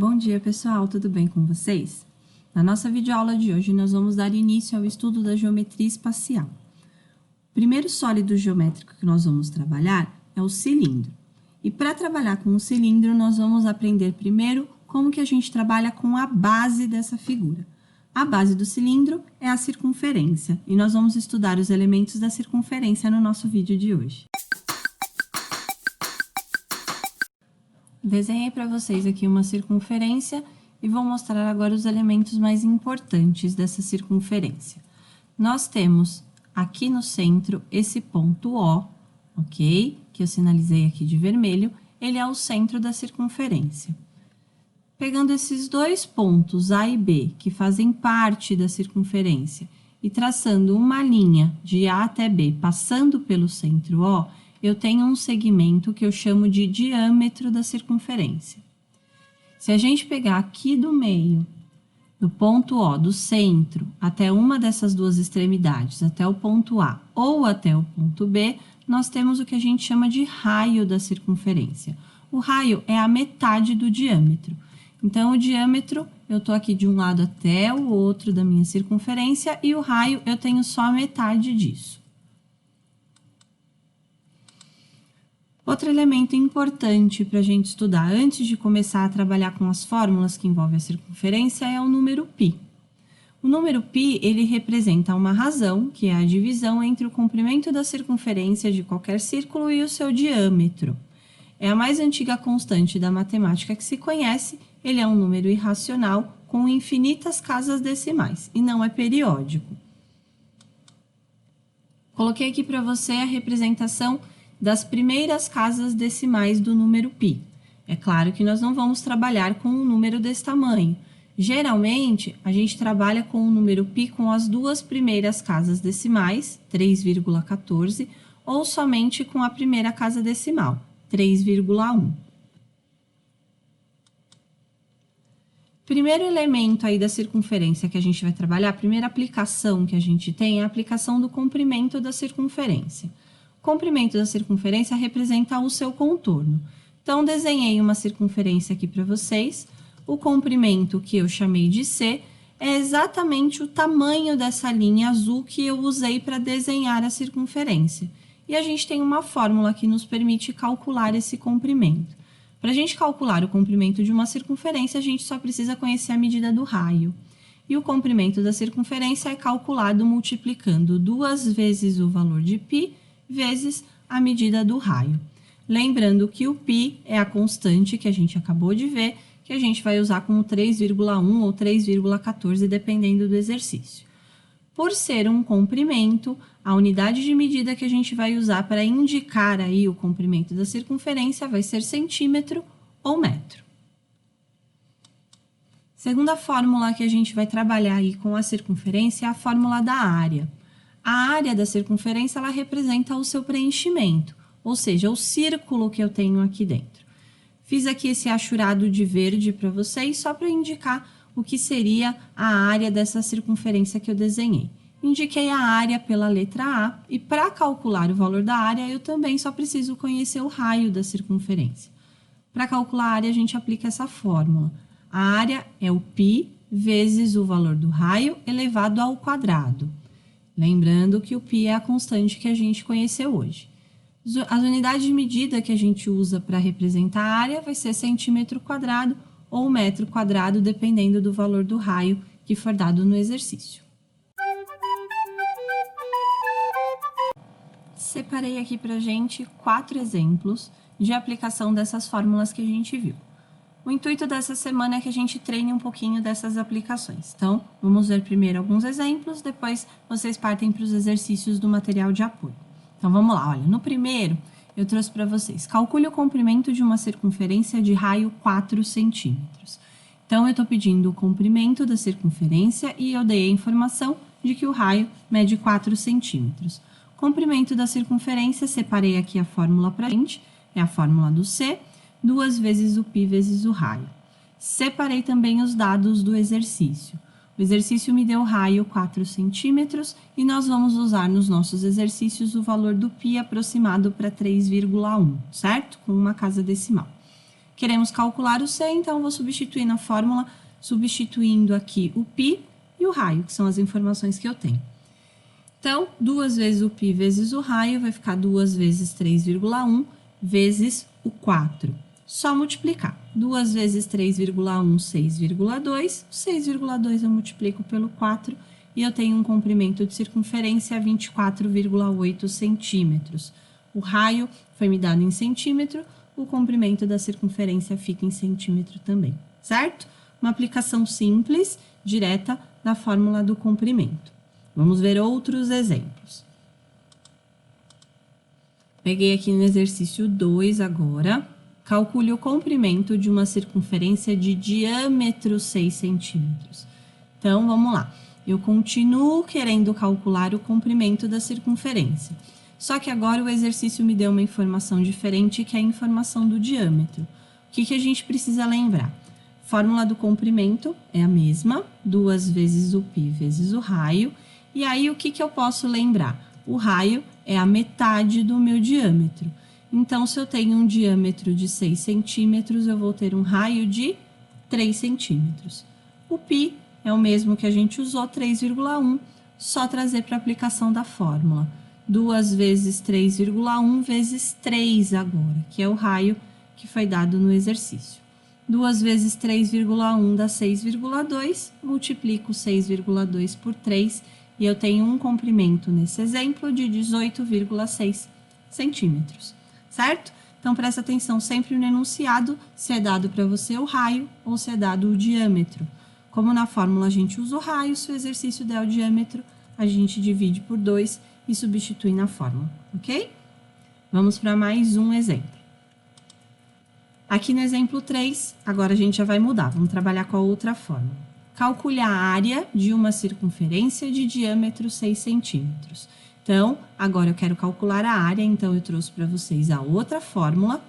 Bom dia, pessoal! Tudo bem com vocês? Na nossa videoaula de hoje, nós vamos dar início ao estudo da geometria espacial. O primeiro sólido geométrico que nós vamos trabalhar é o cilindro. E para trabalhar com o cilindro, nós vamos aprender primeiro como que a gente trabalha com a base dessa figura. A base do cilindro é a circunferência, e nós vamos estudar os elementos da circunferência no nosso vídeo de hoje. Desenhei para vocês aqui uma circunferência e vou mostrar agora os elementos mais importantes dessa circunferência. Nós temos aqui no centro esse ponto O, ok? Que eu sinalizei aqui de vermelho, ele é o centro da circunferência. Pegando esses dois pontos A e B, que fazem parte da circunferência, e traçando uma linha de A até B, passando pelo centro O, eu tenho um segmento que eu chamo de diâmetro da circunferência. Se a gente pegar aqui do meio, do ponto O, do centro, até uma dessas duas extremidades, até o ponto A ou até o ponto B, nós temos o que a gente chama de raio da circunferência. O raio é a metade do diâmetro. Então, o diâmetro, eu estou aqui de um lado até o outro da minha circunferência e o raio eu tenho só a metade disso. Outro elemento importante para a gente estudar antes de começar a trabalhar com as fórmulas que envolvem a circunferência é o número π. O número π, ele representa uma razão, que é a divisão entre o comprimento da circunferência de qualquer círculo e o seu diâmetro. É a mais antiga constante da matemática que se conhece, ele é um número irracional com infinitas casas decimais e não é periódico. Coloquei aqui para você a representação das primeiras casas decimais do número π. É claro que nós não vamos trabalhar com um número desse tamanho. Geralmente, a gente trabalha com o número π com as duas primeiras casas decimais, 3,14, ou somente com a primeira casa decimal, 3,1. Primeiro elemento aí da circunferência que a gente vai trabalhar, a primeira aplicação que a gente tem é a aplicação do comprimento da circunferência. O comprimento da circunferência representa o seu contorno. Então, desenhei uma circunferência aqui para vocês. O comprimento que eu chamei de C é exatamente o tamanho dessa linha azul que eu usei para desenhar a circunferência. E a gente tem uma fórmula que nos permite calcular esse comprimento. Para a gente calcular o comprimento de uma circunferência, a gente só precisa conhecer a medida do raio. E o comprimento da circunferência é calculado multiplicando 2 vezes o valor de π vezes a medida do raio. Lembrando que o π é a constante que a gente acabou de ver, que a gente vai usar como 3,1 ou 3,14, dependendo do exercício. Por ser um comprimento, a unidade de medida que a gente vai usar para indicar aí o comprimento da circunferência vai ser centímetro ou metro. Segunda fórmula que a gente vai trabalhar aí com a circunferência é a fórmula da área. A área da circunferência, ela representa o seu preenchimento, ou seja, o círculo que eu tenho aqui dentro. Fiz aqui esse achurado de verde para vocês, só para indicar o que seria a área dessa circunferência que eu desenhei. Indiquei a área pela letra A, e para calcular o valor da área, eu também só preciso conhecer o raio da circunferência. Para calcular a área, a gente aplica essa fórmula. A área é o π vezes o valor do raio elevado ao quadrado. Lembrando que o π é a constante que a gente conheceu hoje. As unidades de medida que a gente usa para representar a área vai ser centímetro quadrado ou metro quadrado, dependendo do valor do raio que for dado no exercício. Separei aqui para a gente 4 exemplos de aplicação dessas fórmulas que a gente viu. O intuito dessa semana é que a gente treine um pouquinho dessas aplicações. Então, vamos ver primeiro alguns exemplos, depois vocês partem para os exercícios do material de apoio. Então, vamos lá. Olha, no primeiro, eu trouxe para vocês. Calcule o comprimento de uma circunferência de raio 4 centímetros. Então, eu estou pedindo o comprimento da circunferência e eu dei a informação de que o raio mede 4 centímetros. Comprimento da circunferência, separei aqui a fórmula para a gente, é a fórmula do C, 2 vezes o π vezes o raio. Separei também os dados do exercício. O exercício me deu raio 4 centímetros e nós vamos usar nos nossos exercícios o valor do π aproximado para 3,1, certo? Com uma casa decimal. Queremos calcular o C, então vou substituir na fórmula, substituindo aqui o π e o raio, que são as informações que eu tenho. Então, 2 vezes o π vezes o raio vai ficar 2 vezes 3,1 vezes o 4. Só multiplicar. 2 vezes 3,1, 6,2. 6,2 eu multiplico pelo 4 e eu tenho um comprimento de circunferência 24,8 centímetros. O raio foi me dado em centímetro, o comprimento da circunferência fica em centímetro também, certo? Uma aplicação simples, direta da fórmula do comprimento. Vamos ver outros exemplos. Peguei aqui no exercício 2 agora. Calcule o comprimento de uma circunferência de diâmetro 6 centímetros. Então, vamos lá. Eu continuo querendo calcular o comprimento da circunferência. Só que agora o exercício me deu uma informação diferente, que é a informação do diâmetro. O que a gente precisa lembrar? Fórmula do comprimento é a mesma, 2 vezes o π vezes o raio. E aí, o que eu posso lembrar? O raio é a metade do meu diâmetro. Então, se eu tenho um diâmetro de 6 centímetros, eu vou ter um raio de 3 centímetros. O π é o mesmo que a gente usou, 3,1, só trazer para a aplicação da fórmula. 2 vezes 3,1 vezes 3 agora, que é o raio que foi dado no exercício. 2 vezes 3,1 dá 6,2, multiplico 6,2 por 3 e eu tenho um comprimento nesse exemplo de 18,6 centímetros, certo? Então, presta atenção sempre no enunciado, se é dado para você o raio ou se é dado o diâmetro. Como na fórmula a gente usa o raio, se o exercício der o diâmetro, a gente divide por 2 e substitui na fórmula, ok? Vamos para mais um exemplo. Aqui no exemplo 3, agora a gente já vai mudar, vamos trabalhar com a outra fórmula. Calcule a área de uma circunferência de diâmetro 6 centímetros. Então, agora eu quero calcular a área, então eu trouxe para vocês a outra fórmula.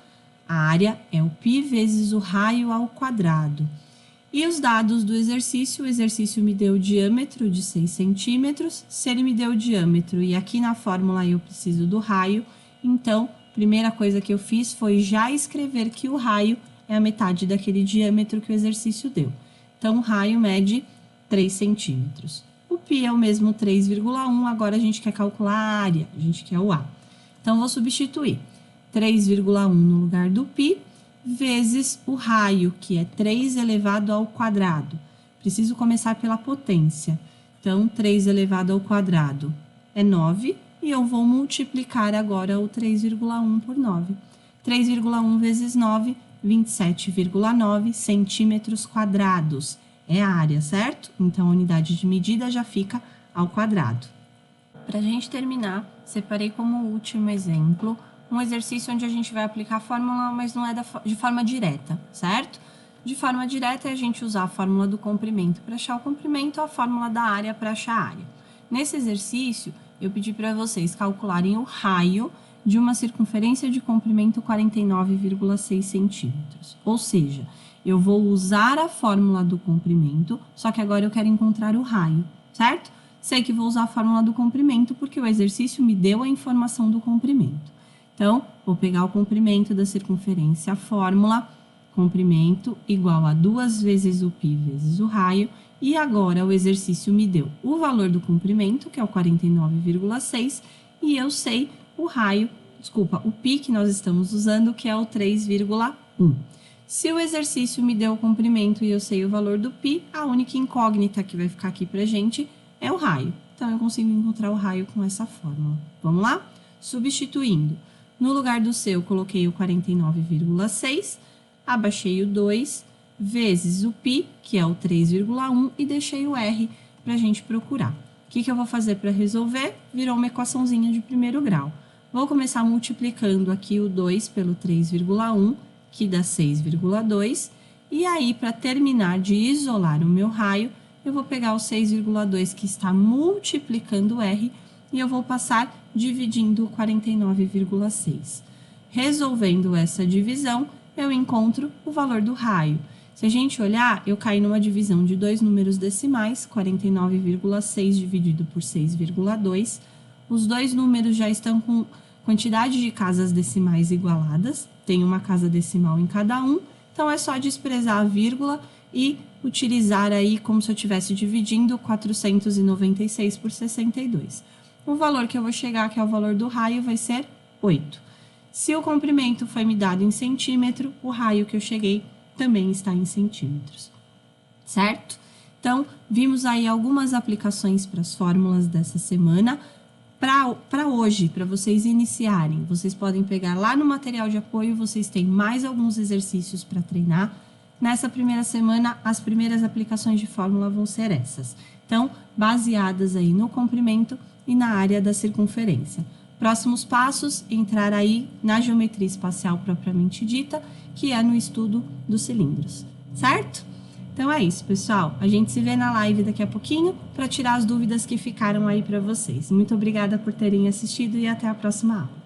A área é o π vezes o raio ao quadrado. E os dados do exercício, o exercício me deu o diâmetro de 6 centímetros. Se ele me deu o diâmetro e aqui na fórmula eu preciso do raio, então, a primeira coisa que eu fiz foi já escrever que o raio é a metade daquele diâmetro que o exercício deu. Então, o raio mede 3 centímetros. O π é o mesmo 3,1, agora a gente quer calcular a área, a gente quer o A. Então, vou substituir 3,1 no lugar do π, vezes o raio, que é 3 elevado ao quadrado. Preciso começar pela potência. Então, 3 elevado ao quadrado é 9, e eu vou multiplicar agora o 3,1 por 9. 3,1 vezes 9, 27,9 centímetros quadrados. É a área, certo? Então, a unidade de medida já fica ao quadrado. Para a gente terminar, separei como último exemplo um exercício onde a gente vai aplicar a fórmula, mas não é de forma direta, certo? De forma direta é a gente usar a fórmula do comprimento para achar o comprimento, a fórmula da área para achar a área. Nesse exercício, eu pedi para vocês calcularem o raio de uma circunferência de comprimento 49,6 centímetros. Ou seja, eu vou usar a fórmula do comprimento, só que agora eu quero encontrar o raio, certo? Sei que vou usar a fórmula do comprimento porque o exercício me deu a informação do comprimento. Então, vou pegar o comprimento da circunferência, a fórmula, comprimento igual a 2 vezes o π vezes o raio, e agora o exercício me deu o valor do comprimento, que é o 49,6, e eu sei o raio, o π que nós estamos usando, que é o 3,1. Se o exercício me deu o comprimento e eu sei o valor do π, a única incógnita que vai ficar aqui pra gente é o raio. Então, eu consigo encontrar o raio com essa fórmula. Vamos lá? Substituindo. No lugar do C, eu coloquei o 49,6, abaixei o 2, vezes o π, que é o 3,1, e deixei o R para a gente procurar. O que eu vou fazer para resolver? Virou uma equaçãozinha de primeiro grau. Vou começar multiplicando aqui o 2 pelo 3,1, que dá 6,2, e aí, para terminar de isolar o meu raio, eu vou pegar o 6,2 que está multiplicando o R, e eu vou passar dividindo o 49,6. Resolvendo essa divisão, eu encontro o valor do raio. Se a gente olhar, eu caí numa divisão de dois números decimais, 49,6 dividido por 6,2. Os dois números já estão com quantidade de casas decimais igualadas, tem uma casa decimal em cada um, Então, é só desprezar a vírgula e utilizar aí como se eu estivesse dividindo 496 por 62. O valor que eu vou chegar, que é o valor do raio, vai ser 8. Se o comprimento foi me dado em centímetro, o raio que eu cheguei também está em centímetros, certo? Então, vimos aí algumas aplicações para as fórmulas dessa semana. Para hoje, para vocês iniciarem, vocês podem pegar lá no material de apoio, vocês têm mais alguns exercícios para treinar. Nessa primeira semana, as primeiras aplicações de fórmula vão ser essas. Então, baseadas aí no comprimento e na área da circunferência. Próximos passos, entrar aí na geometria espacial propriamente dita, que é no estudo dos cilindros, certo? Então é isso, pessoal. A gente se vê na live daqui a pouquinho para tirar as dúvidas que ficaram aí para vocês. Muito obrigada por terem assistido e até a próxima aula.